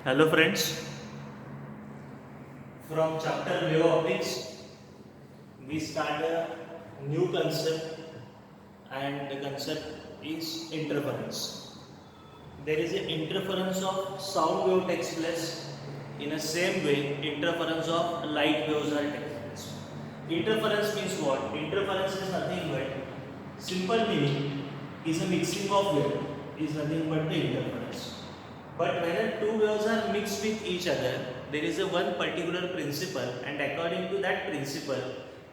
Hello friends, from chapter wave optics we start a new concept and the concept is interference. There is an interference of sound wave takes place in the same way interference of light waves are taking place. Interference means what? Interference is nothing but simple meaning is a mixing of wave is nothing but the interference. But when the two waves are mixed with each other, there is a one particular principle, and according to that principle,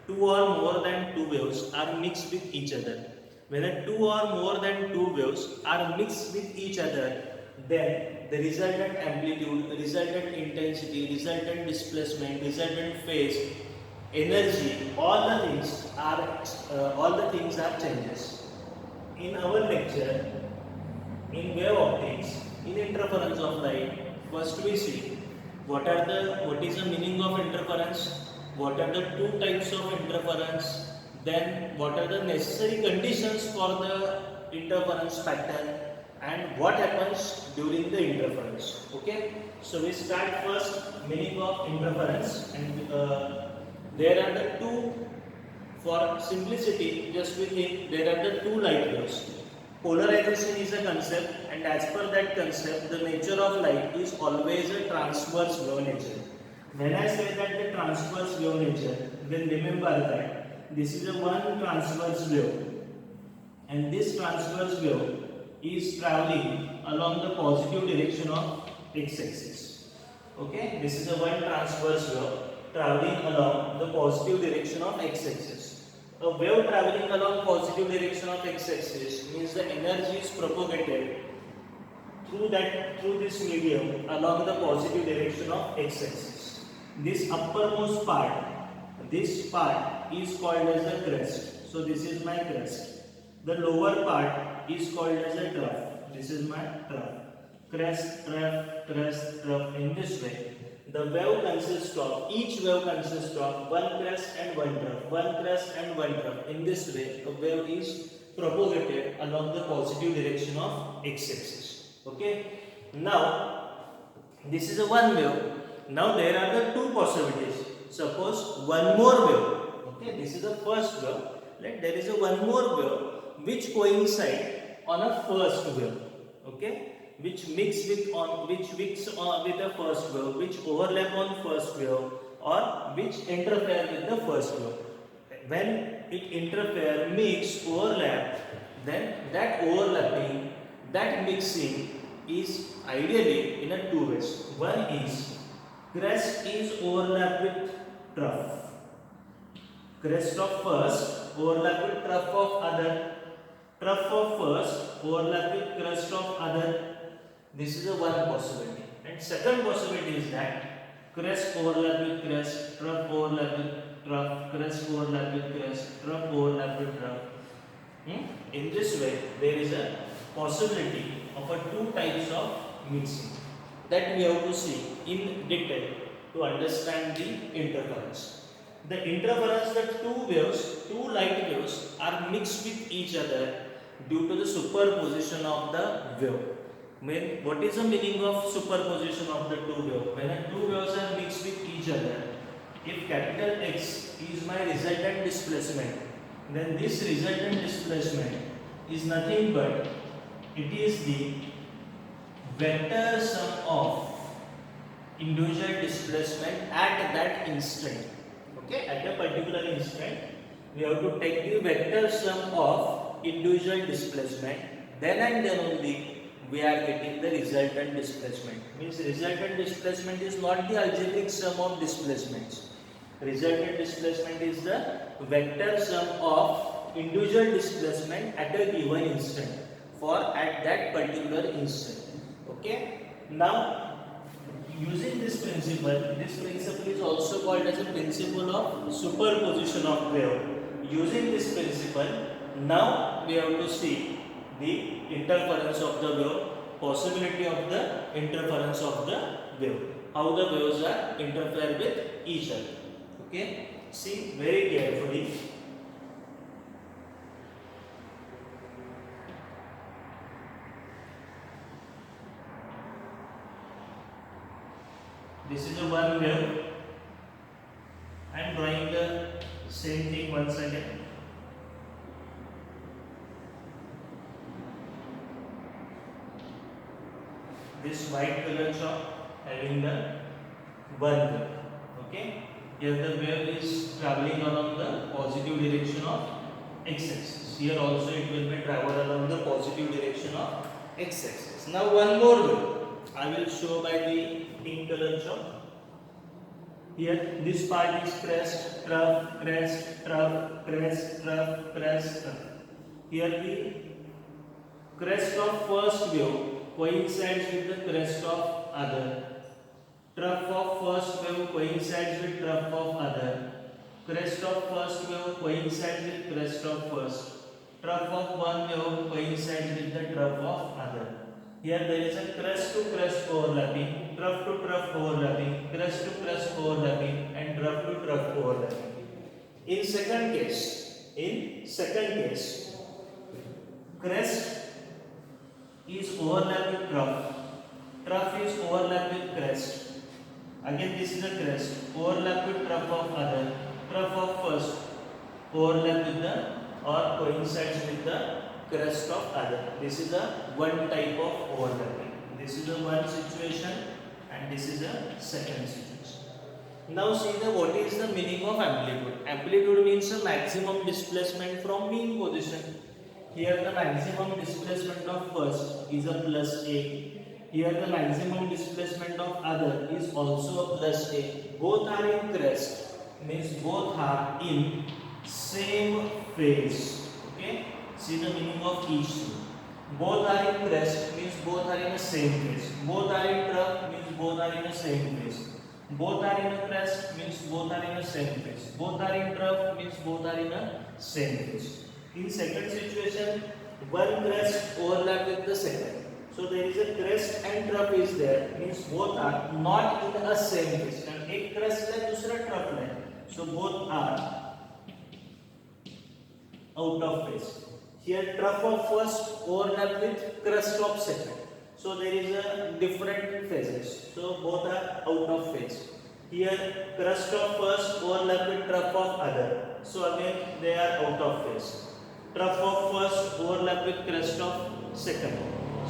two or more than two waves are mixed with each other. When the two or more than two waves are mixed with each other, then the resultant amplitude, resultant intensity, resultant displacement, resultant phase, energy, all the things are changes. In our lecture, in wave optics, in interference of light, first we see what is the meaning of interference, what are the two types of interference, then what are the necessary conditions for the interference pattern, and what happens during the interference. Okay, so we start first meaning of interference, and there are the two. For simplicity, just we think there are the two light waves. Polarization is a concept, and as per that concept, the nature of light is always a transverse wave nature. When I say that the transverse wave nature, then remember that this is a one transverse wave, and this transverse wave is traveling along the positive direction of x-axis. Okay, this is a one transverse wave traveling along the positive direction of x-axis. A wave traveling along positive direction of x-axis means the energy is propagated through this medium along the positive direction of x-axis. This part is called as a crest. So this is my crest. The lower part is called as a trough. This is my trough. Crest, trough. In this way, the wave consists of each wave consists of one crest and one trough, one crest and one trough. In this way, the wave is propagated along the positive direction of x-axis. Okay. Now, this is a one wave. Now there are the two possibilities. Suppose one more wave. Okay, this is the first wave. Like there is a one more wave which coincide on a first wave. Okay, which mix with the first wave, which overlap on first wave, or which interfere with the first wave. When it interfere, mix, overlap, then that overlapping, that mixing is ideally in a two ways. One is crest is overlap with trough. Crest of first overlap with trough of other. Trough of first overlap with crest of other. This is a one possibility. And second possibility is that crest overlap with crest, trough overlap with trough, crest overlap with crest, trough overlap with trough. In this way, there is a possibility of a two types of mixing that we have to see in detail to understand the interference. The interference, the two light waves are mixed with each other due to the superposition of the wave. What is the meaning of superposition of the two waves? When the two waves are mixed with each other, if capital X is my resultant displacement, then this resultant displacement is nothing but it is the vector sum of individual displacement at that instant. Okay, at a particular instant, we have to take the vector sum of individual displacement. Then and then only we are getting the resultant displacement. Means resultant displacement is not the algebraic sum of displacements. Resultant displacement is the vector sum of individual displacement at a given instant for at that particular instant. Okay. Now, using this principle is also called as a principle of superposition of wave. Using this principle, now we have to see the interference of the wave, possibility of the interference of the wave, how the waves are interfere with each other. Okay, see very carefully. This is a one wave. I am drawing the same thing once again. This white color chalk having the one wave. Okay. Here the wave is traveling along the positive direction of x-axis. Here also it will be travel along the positive direction of x-axis. Now one more wave. I will show by the pink color chalk. Here this part is crest, trough, crest, trough, crest, trough, crest, trough. Here the crest of first wave coincides with the crest of other. Trough of first wave coincides with trough of other. Crest of first wave coincides with crest of first. Trough of one wave coincides with the trough of other. Here there is a crest to crest overlapping, trough to trough overlapping, crest to crest overlapping, and trough to trough overlapping. In second case, crest is overlap with trough. Trough is overlap with crest. Again this is a crest, overlap with trough of other, trough of first, overlap with the or coincides with the crest of other. This is a one type of overlapping. This is a one situation and this is a second situation. Now see what is the meaning of amplitude. Amplitude means a maximum displacement from mean position. Here the maximum displacement of first is a plus A. Here the maximum displacement of other is also a plus A. Both are in crest, means both are in same phase. Okay, see the meaning of each two. Both are in crest means both are in the same phase. Both are in trough means both are in the same phase. Both are in a crest means both are in the same phase. Both are in trough means both are in the same phase. In second situation, one crest overlap with the second. So there is a crest and trough is there, means both are not in a same phase. And एक crest है दूसरा trough है, so both are out of phase. Here trough of first overlap with crest of second. So there is a different phases. So both are out of phase. Here crest of first overlap with trough of other. So again they are out of phase. Trough of first overlap with crest of second.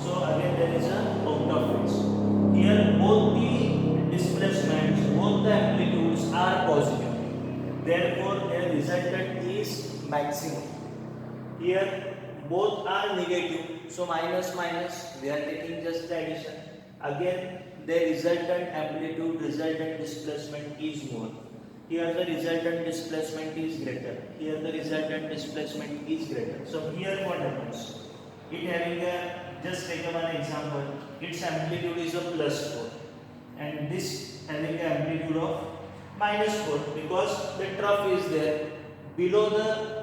So again there is a out of phase. Here both the displacements, both the amplitudes are positive. Therefore their resultant is maximum. Here both are negative. So minus minus, we are taking just the addition. Again the resultant amplitude, resultant displacement is more. Here the resultant displacement is greater. Here the resultant displacement is greater. So here what happens? It having a, just take one example. Its amplitude is a plus 4, and this having an amplitude of minus 4 because the trough is there below the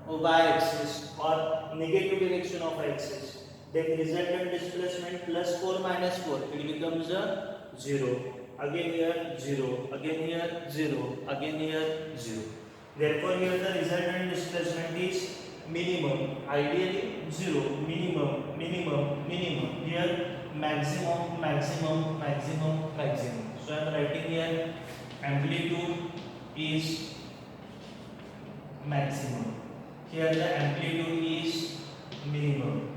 y-axis or negative direction of x-axis. Then resultant displacement plus 4 minus 4, it becomes a 0. Again here 0, again here 0, again here 0. Therefore here the resultant displacement is minimum, ideally 0, minimum, minimum, minimum. Here maximum, maximum, maximum, maximum. So I am writing here amplitude is maximum. Here the amplitude is minimum.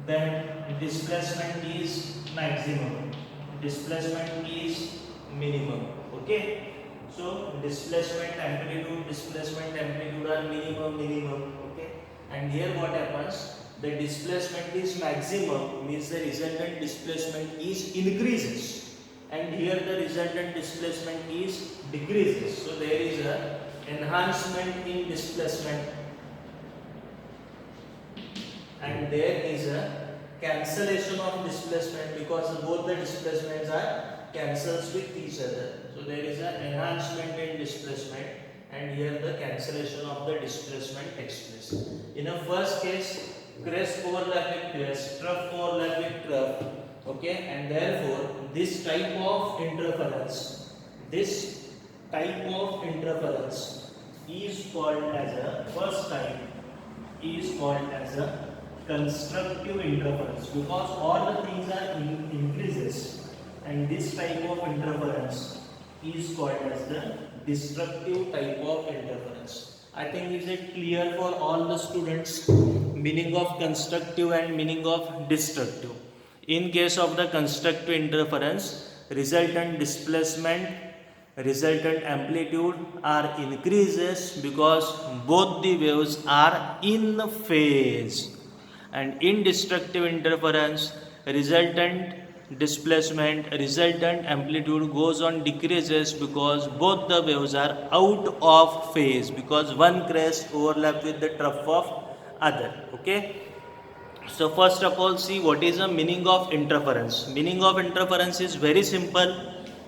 Then displacement is maximum. Displacement is minimum. Okay. So displacement amplitude are minimum, minimum. Okay. And here what happens? The displacement is maximum means the resultant displacement is increases, and here the resultant displacement is decreases. So there is a enhancement in displacement, and there is a cancellation of displacement because both the displacements are cancels with each other. So there is an enhancement in displacement, and here the cancellation of the displacement takes place. In the first case, crest overlap with crest, trough overlap with trough. Okay, and therefore this type of interference is called as a first type is called as a constructive interference, because all the things are increases, and this type of interference is called as the destructive type of interference. I think is it clear for all the students? Meaning of constructive and meaning of destructive. In case of the constructive interference, resultant displacement, resultant amplitude are increases because both the waves are in phase. And in destructive interference, resultant displacement, resultant amplitude goes on decreases because both the waves are out of phase, because one crest overlap with the trough of other. Okay. So first of all, see what is the meaning of interference. Meaning of interference is very simple.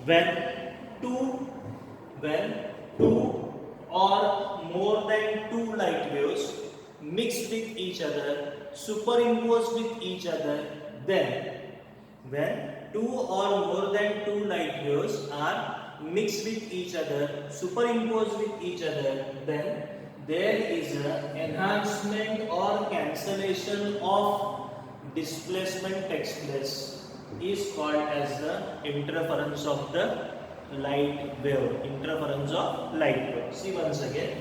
When two when two or more than two light waves mix with each other, superimpose with each other, then when two or more than two light waves are mixed with each other, superimposed with each other, then there is an enhancement or cancellation of displacement takes place, is called as the interference of the light wave. Interference of light wave. See once again,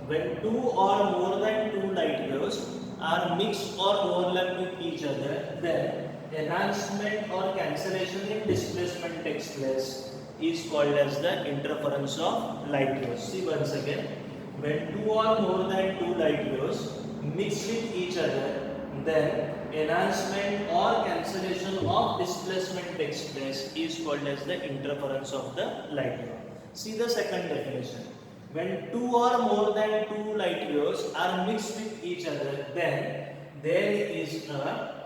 when two or more than two light waves are mixed or overlap with each other, then enhancement or cancellation in displacement takes place, is called as the interference of light waves. See once again, when two or more than two light waves mix with each other, then enhancement or cancellation of displacement takes place, is called as the interference of the light wave. See the second definition. When two or more than two light waves are mixed with each other, then there is a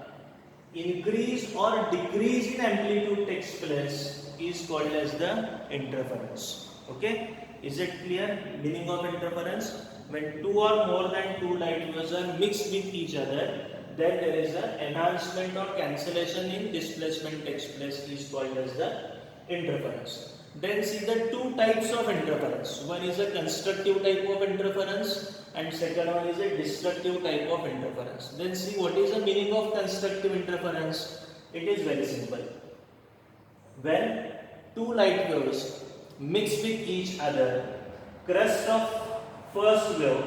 increase or decrease in amplitude takes place, is called as the interference. Okay, is it clear? Meaning of interference: when two or more than two light waves are mixed with each other, then there is an enhancement or cancellation in displacement takes place, is called as the interference. Then see the two types of interference. One is a constructive type of interference and second one is a destructive type of interference. Then see what is the meaning of constructive interference. It is very simple. When two light waves mix with each other, crest of first wave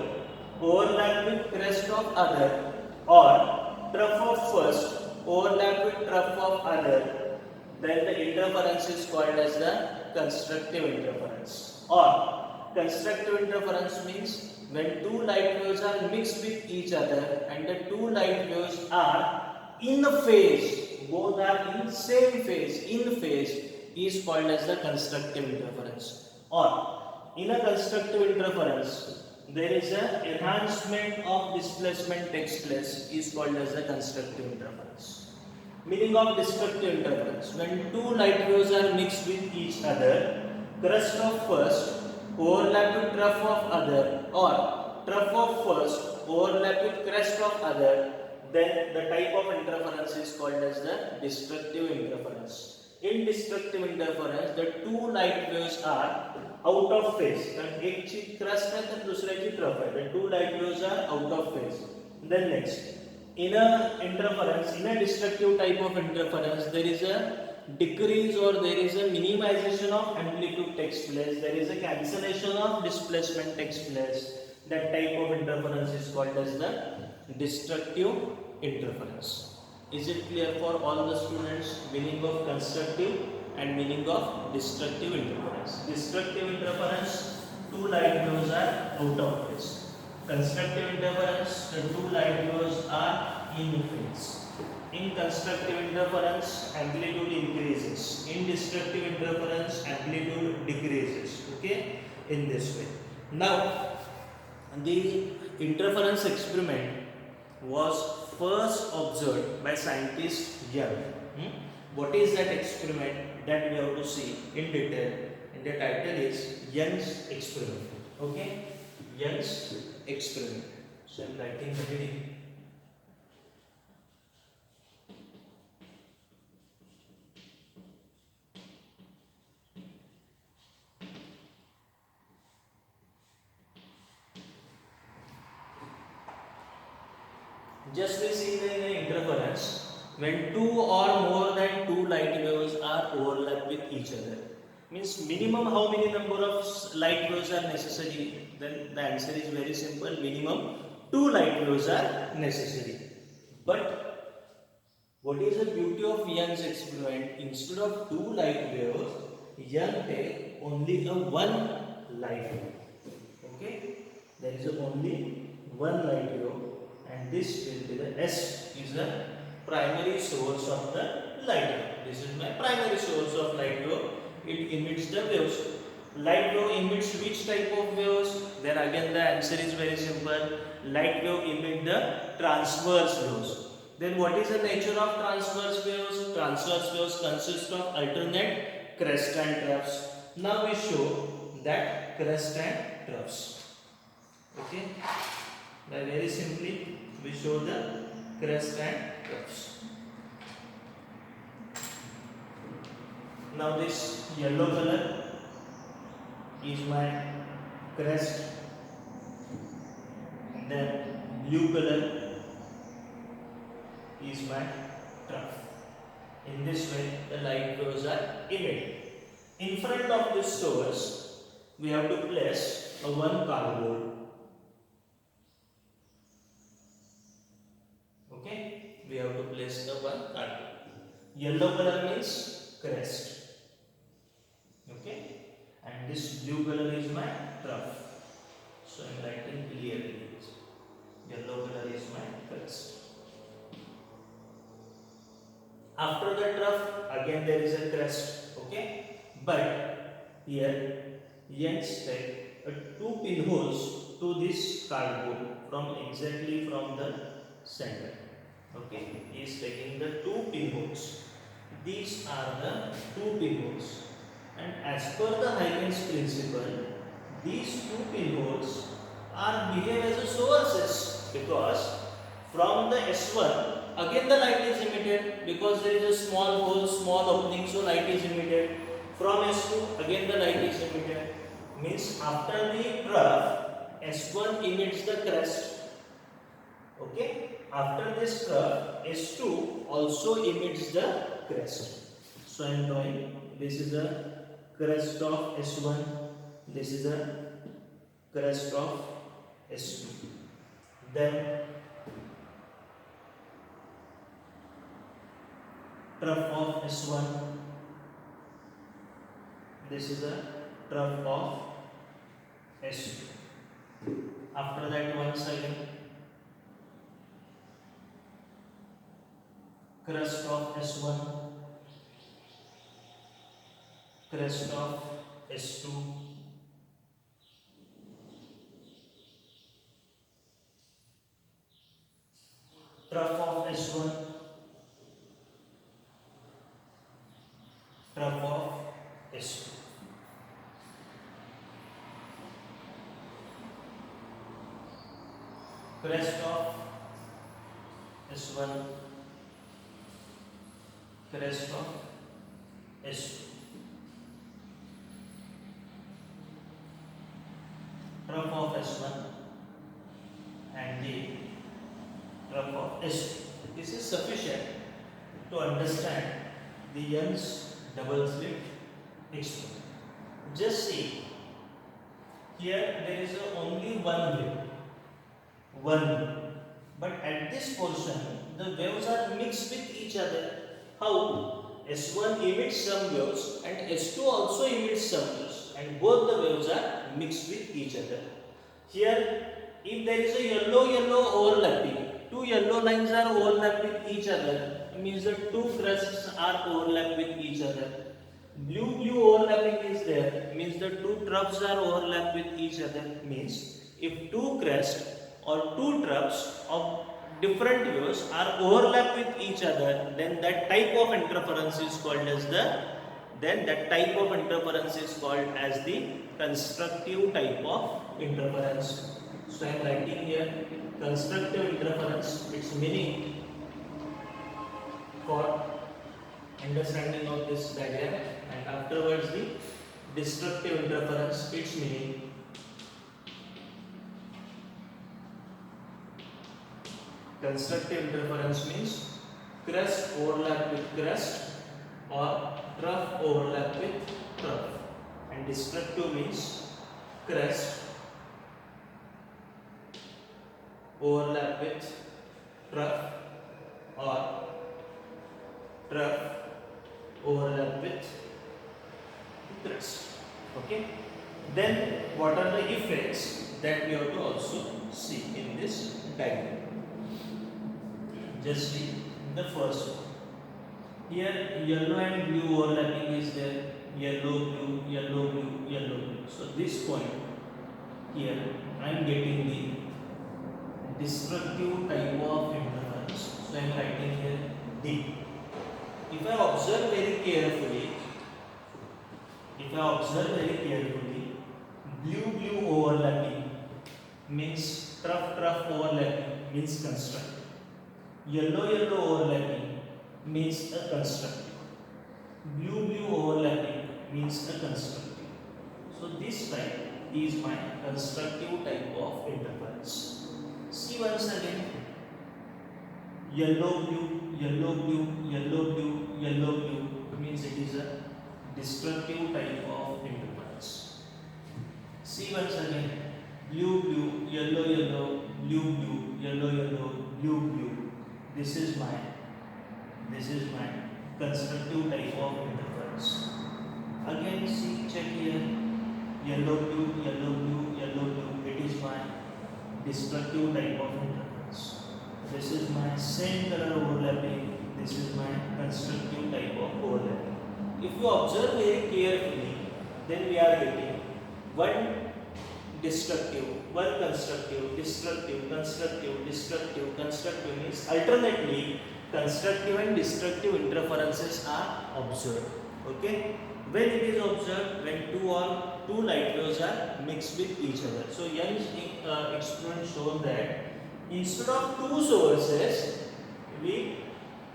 overlap with crest of other, or trough of first overlap with trough of other, then the interference is called as the constructive interference. Or constructive interference means when two light waves are mixed with each other and the two light waves are in phase, both are in same phase, in phase, is called as the constructive interference. Or in a constructive interference, there is an enhancement of displacement takes place, is called as the constructive interference. Meaning of destructive interference: when two light waves are mixed with each other, crest of first overlap with trough of other, or trough of first overlap with crest of other, then the type of interference is called as the destructive interference. In destructive interference, the two light waves are out of phase. कारण एक ची crest है तर दुसऱ्याची trough है. The two light waves are out of phase. Then next, in a interference, in a destructive type of interference, there is a decrease or there is a minimization of amplitude takes place. There is a cancellation of displacement takes place. That type of interference is called as the destructive interference. Is it clear for all the students? Meaning of constructive and meaning of destructive interference. Destructive interference, two light waves are out of phase. Constructive interference, the two light waves are in phase. In constructive interference, amplitude increases. In destructive interference, amplitude decreases. Okay, in this way. Now, the interference experiment was first observed by scientist Young. What is that experiment? That we have to see in detail. And the title is Young's experiment. Okay, Young's experiment. So I am writing the heading. Just we see the interference when two or more than two light waves are overlapped with each other. Means minimum how many number of light waves are necessary? Then the answer is very simple. Minimum 2 light waves are necessary. But what is the beauty of Young's experiment? Instead of 2 light waves, Young take only a 1 light wave. Okay? There is only 1 light wave, and this will be the S is the primary source of the light wave. This is my primary source of light wave. It emits the waves. Light wave emits which type of waves? Then again the answer is very simple. Light wave emit the transverse waves. Then what is the nature of transverse waves? Transverse waves consist of alternate crest and troughs. Now we show that crest and troughs. Okay? By very simply we show the crest and troughs. Now this yellow color is my crest, then blue color is my trough. In this way the light waves are emitted. In front of this source we have to place a one cardboard. Okay, we have to place the one cardboard. Yellow color means crest. Okay, and this blue color is my trough. So I am writing clearly. Yellow color is my crest. After the trough, again there is a crest. Okay, but here Young's take 2 pinholes to this cardboard from exactly from the center. Okay, he is taking the 2 pinholes. These are the 2 pinholes. And as per the Huygens principle, these 2 pinholes are behave as a sources, because from the S1 again the light is emitted, because there is a small hole, small opening, so light is emitted. From S2 again the light is emitted. Means after the trough, S1 emits the crest. Okay, after this trough, S2 also emits the crest. So I am drawing, this is a crest of S1, this is a crest of S2. Then trough of S1, this is a trough of S2. After that, once again crest of S1, crest of S2, trough of S1, trough of S2. Crest of S1, crest of S2. Trough of S1 and the trough of S2. This is sufficient to understand the Young's double slit experiment. Just see, here there is only one wave, but at this portion the waves are mixed with each other. How? S1 emits some waves and S2 also emits some waves, and both the waves are mixed with each other. Here, if there is a yellow overlapping, 2 yellow lines are overlapped with each other, it means the 2 crests are overlapped with each other. Blue overlapping is there, means the 2 troughs are overlapped with each other. Means if 2 crests or 2 troughs of different waves are overlapped with each other, then that type of interference is called as the constructive type of interference. So I am writing here constructive interference, its meaning for understanding of this diagram, and afterwards the destructive interference, its meaning. Constructive interference means crest overlap with crest or trough overlap with trough. and destructive means crest overlap with trough or trough overlap with crest. Okay. Then what are the effects that we have to also see in this diagram? Just see the first one. Here yellow and blue overlapping is there. Yellow, blue, yellow, blue, yellow, blue. So this point here I am getting the destructive type of interference. So I am writing here D. If I observe very carefully, blue overlapping means trough overlapping means constructive. Yellow overlapping means a constructive. Blue overlapping means a constructive. So this type is my constructive type of interference. See once again, yellow blue means it is a destructive type of interference. See once again, blue, yellow, blue. This is my constructive type of interference. Again, see, check here, yellow, blue. It is my destructive type of interference. This is my same color overlapping. This is my constructive type of overlapping. If you observe very carefully, then we are getting one destructive, one constructive, constructive means alternately constructive and destructive interferences are observed. Okay, when it is observed, when two light waves are mixed with each other. So Young's experiment shown that instead of two sources, we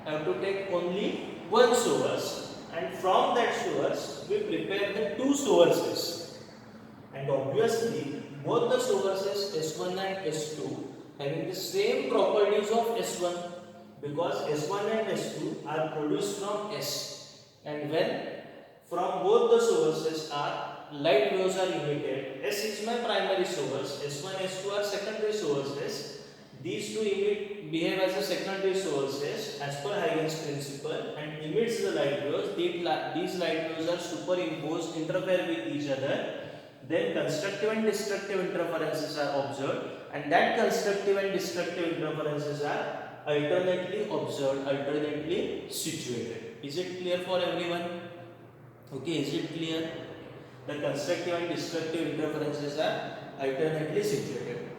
have to take only one source, and from that source we prepare the two sources, and obviously both the sources S1 and S2 having the same properties of S1, because S1 and S2 are produced from S, and when from both the sources light waves are emitted, S is my primary source, S1 S2 are secondary sources. These two behave as a secondary sources as per Huygens principle and emits the light waves. These light waves are superimposed, interfere with each other. Then constructive and destructive interferences are observed, and that constructive and destructive interferences are alternately observed, alternately situated. Is it clear for everyone? Okay, is it clear? The constructive and destructive interferences are alternately situated.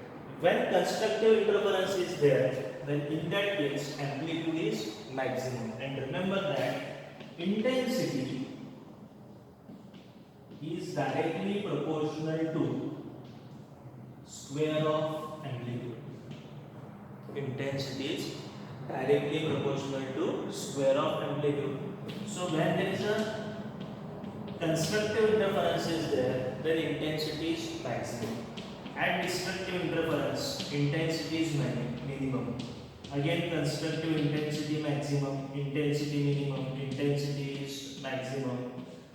When constructive interference is there, then in that case amplitude is maximum. And remember that intensity is directly proportional to square of amplitude. Intensity is directly proportional to square of amplitude. So when there is a constructive interference is there, then intensity is maximum. And destructive interference, intensity is minimum. Again, constructive intensity maximum, intensity minimum, intensity is maximum,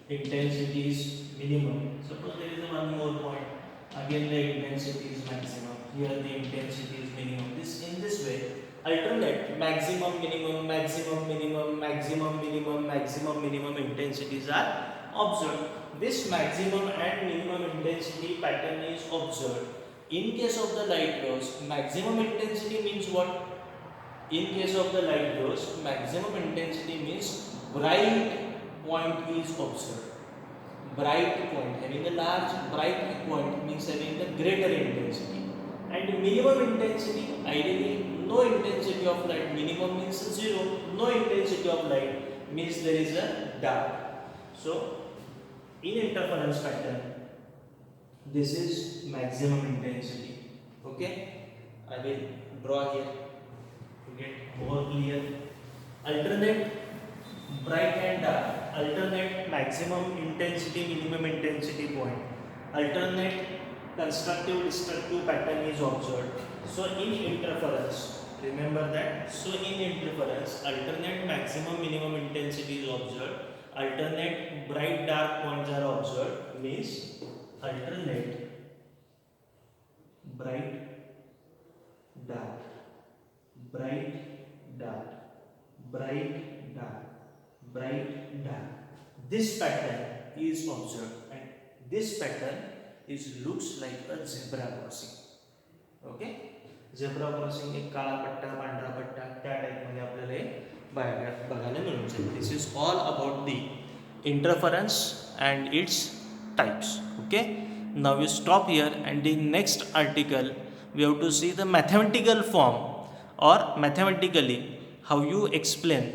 intensity is minimum. Suppose there is one more point, again the intensity is maximum, here the intensity is minimum. In this way, alternate maximum, minimum, maximum, minimum, maximum, minimum, maximum, minimum intensities are observed. This maximum and minimum intensity pattern is observed. In case of the light waves, maximum intensity means what? In case of the light waves, maximum intensity means bright point is observed. Bright point, having a large bright point means having a greater intensity. And minimum intensity, ideally no intensity of light. Minimum means 0, no intensity of light means there is a dark. So in interference pattern, this is maximum intensity. Okay, I will draw here to get more clear. Alternate bright and dark, alternate maximum intensity, minimum intensity point, alternate constructive destructive pattern is observed. So in interference, remember that. So in interference, alternate maximum minimum intensity is observed. alternate bright dark points are observed, means alternate bright dark, bright dark, bright dark, bright dark. This pattern is observed, and this pattern is looks like a zebra crossing. Okay, zebra crossing एक काळा पट्टा पांढरा पट्टा त्या टाईपमध्ये आपल्याला हे बघायला मिळून जाईल. This is all about the interference and its types. Okay, now we stop here, and the next article we have to see the mathematical form or mathematically how you explain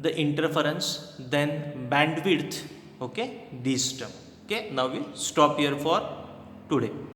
the interference, then bandwidth. Okay, these terms. Okay, now we stop here for today.